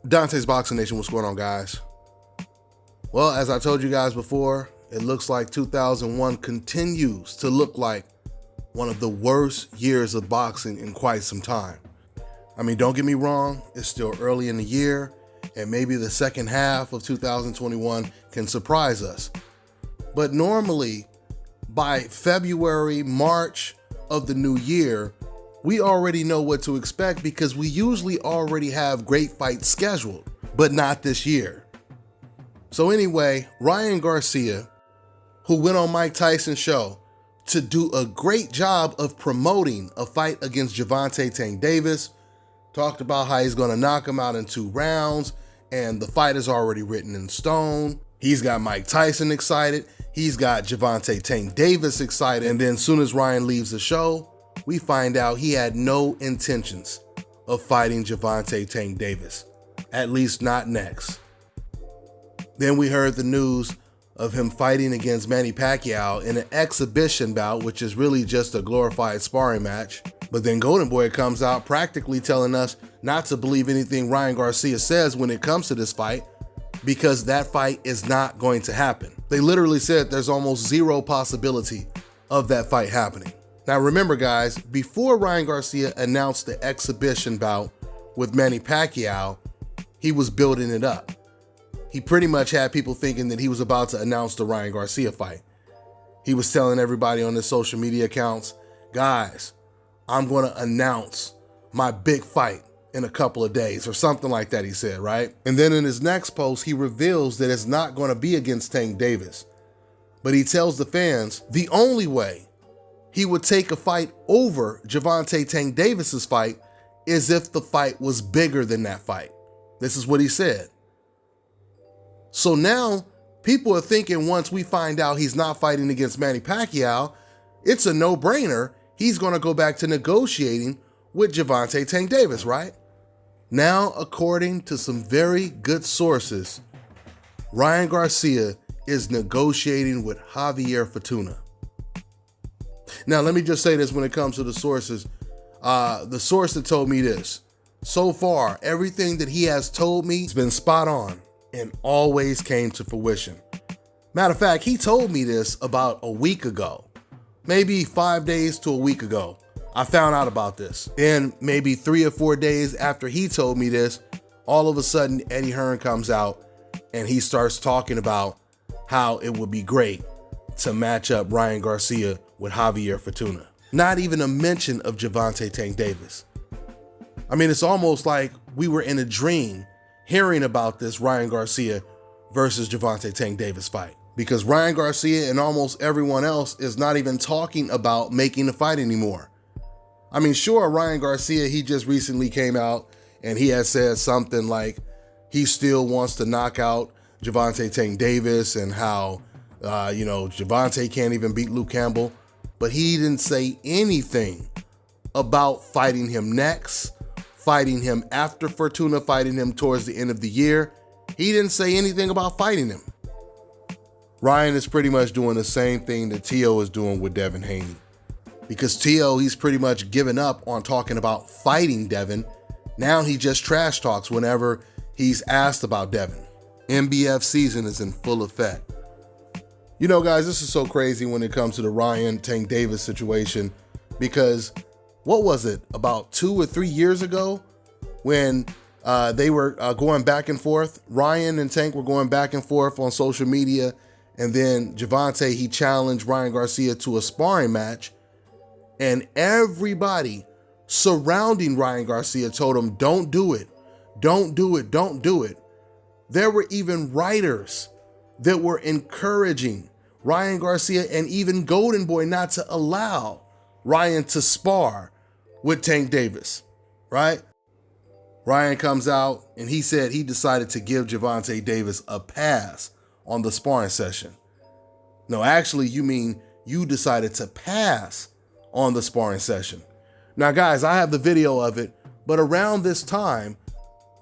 Dante's Boxing Nation, what's going on, guys? Well, as I told you guys before, it looks like 2001 continues to look like one of the worst years of boxing in quite some time. I mean, don't get me wrong, it's still early in the year, and maybe the second half of 2021 can surprise us. But normally, by February, March of the new year, we already know what to expect because we usually already have great fights scheduled, but not this year. So anyway, Ryan Garcia, who went on Mike Tyson's show to do a great job of promoting a fight against Gervonta Tank Davis, talked about how he's going to knock him out in 2 rounds, and the fight is already written in stone. He's got Mike Tyson excited. He's got Gervonta Tank Davis excited. And then as soon as Ryan leaves the show, we find out he had no intentions of fighting Gervonta Tank Davis, at least not next. Then we heard the news of him fighting against Manny Pacquiao in an exhibition bout, which is really just a glorified sparring match. But then Golden Boy comes out practically telling us not to believe anything Ryan Garcia says when it comes to this fight, because that fight is not going to happen. They literally said there's almost zero possibility of that fight happening. Now remember, guys, before Ryan Garcia announced the exhibition bout with Manny Pacquiao, he was building it up. He pretty much had people thinking that he was about to announce the Ryan Garcia fight. He was telling everybody on his social media accounts, guys, I'm going to announce my big fight in a couple of days, or something like that, he said, right? And then in his next post, he reveals that it's not going to be against Tank Davis. But he tells the fans the only way he would take a fight over Gervonta Tank Davis's fight is if the fight was bigger than that fight. This is what he said. So now people are thinking once we find out he's not fighting against Manny Pacquiao, it's a no-brainer. He's going to go back to negotiating with Gervonta Tank Davis, right? Now, according to some very good sources, Ryan Garcia is negotiating with Javier Fortuna. Now, let me just say this when it comes to the sources. The source that told me this, so far, everything that he has told me has been spot on and always came to fruition. Matter of fact, he told me this about a week ago, maybe 5 days to a week ago. I found out about this. Then maybe 3 or 4 days after he told me this, all of a sudden Eddie Hearn comes out and he starts talking about how it would be great to match up Ryan Garcia with Javier Fortuna. Not even a mention of Gervonta Tank Davis. I mean, it's almost like we were in a dream hearing about this Ryan Garcia versus Gervonta Tank Davis fight, because Ryan Garcia and almost everyone else is not even talking about making the fight anymore. I mean, sure, Ryan Garcia, he just recently came out and he has said something like he still wants to knock out Gervonta Tank Davis and how, Gervonta can't even beat Luke Campbell. But he didn't say anything about fighting him next, fighting him after Fortuna, fighting him towards the end of the year. He didn't say anything about fighting him. Ryan is pretty much doing the same thing that T.O. is doing with Devin Haney. Because T.O., he's pretty much given up on talking about fighting Devin. Now he just trash talks whenever he's asked about Devin. MBF season is in full effect. You know, guys, this is so crazy when it comes to the Ryan Tank Davis situation, because what was it, about 2 or 3 years ago when they were going back and forth? Ryan and Tank were going back and forth on social media, and then Gervonta, he challenged Ryan Garcia to a sparring match, and everybody surrounding Ryan Garcia told him, don't do it, don't do it, don't do it. There were even writers that were encouraging Ryan Garcia and even Golden Boy not to allow Ryan to spar with Tank Davis, right? Ryan comes out and he said he decided to give Gervonta Davis a pass on the sparring session. No, actually, you mean you decided to pass on the sparring session. Now, guys, I have the video of it, but around this time,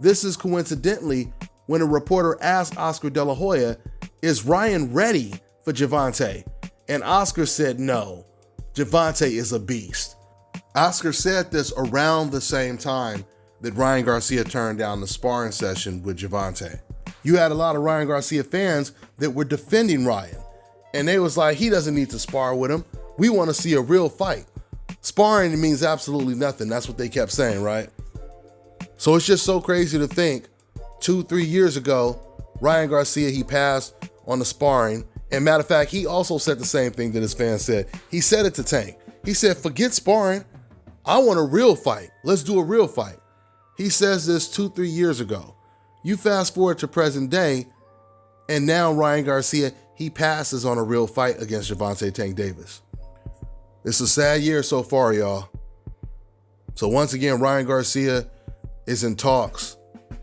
this is coincidentally when a reporter asked Oscar De La Hoya, is Ryan ready for Gervonta? And Oscar said, no, Gervonta is a beast. Oscar said this around the same time that Ryan Garcia turned down the sparring session with Gervonta. You had a lot of Ryan Garcia fans that were defending Ryan, and they was like, he doesn't need to spar with him. We want to see a real fight. Sparring means absolutely nothing. That's what they kept saying, right? So it's just so crazy to think 2-3 years ago, Ryan Garcia, he passed on the sparring. And matter of fact, he also said the same thing that his fans said. He said it to Tank. He said, forget sparring. I want a real fight. Let's do a real fight. He says this 2-3 years ago. You fast forward to present day, and now Ryan Garcia, he passes on a real fight against Gervonta Tank Davis. It's a sad year so far, y'all. So once again, Ryan Garcia is in talks,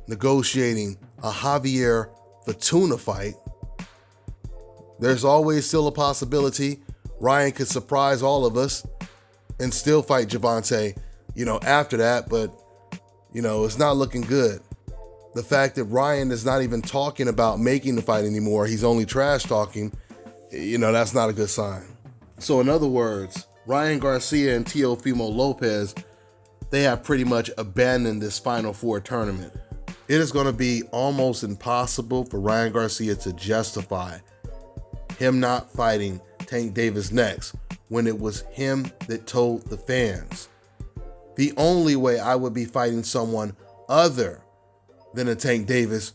negotiating a Javier Fortuna fight. There's always still a possibility Ryan could surprise all of us and still fight Gervonta, after that, but, it's not looking good. The fact that Ryan is not even talking about making the fight anymore, he's only trash talking, that's not a good sign. So in other words, Ryan Garcia and Teofimo Lopez, they have pretty much abandoned this Final Four tournament. It is going to be almost impossible for Ryan Garcia to justify him not fighting Tank Davis next when it was him that told the fans. The only way I would be fighting someone other than a Tank Davis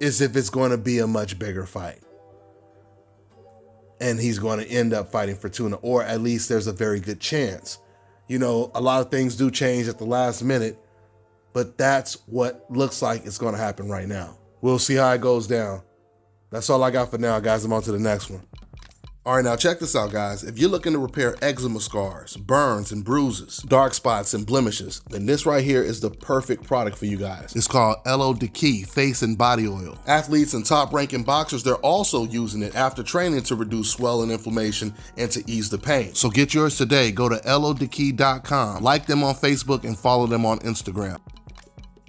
is if it's going to be a much bigger fight. And he's going to end up fighting Fortuna, or at least there's a very good chance. A lot of things do change at the last minute, but that's what looks like it's going to happen right now. We'll see how it goes down. That's all I got for now, guys. I'm on to the next one. All right, now check this out, guys. If you're looking to repair eczema scars, burns and bruises, dark spots and blemishes, then this right here is the perfect product for you guys. It's called Elo Diki Face and Body Oil. Athletes and top-ranking boxers, they're also using it after training to reduce swelling, inflammation, and to ease the pain. So get yours today. Go to elodiki.com, like them on Facebook, and follow them on Instagram.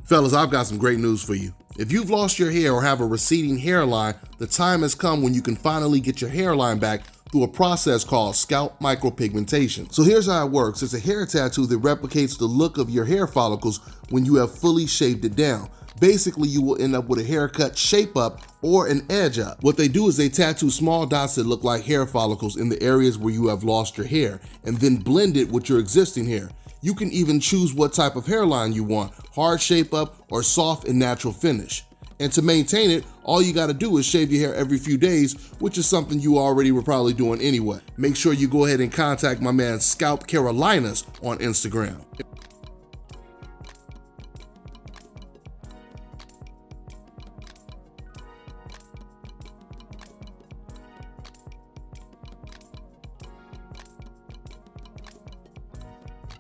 Fellas, I've got some great news for you. If you've lost your hair or have a receding hairline, the time has come when you can finally get your hairline back through a process called scalp micropigmentation. So here's how it works. It's a hair tattoo that replicates the look of your hair follicles when you have fully shaved it down. Basically, you will end up with a haircut shape up or an edge up. What they do is they tattoo small dots that look like hair follicles in the areas where you have lost your hair and then blend it with your existing hair. You can even choose what type of hairline you want, hard shape up or soft and natural finish. And to maintain it, all you gotta do is shave your hair every few days, which is something you already were probably doing anyway. Make sure you go ahead and contact my man Scalp Carolinas on Instagram.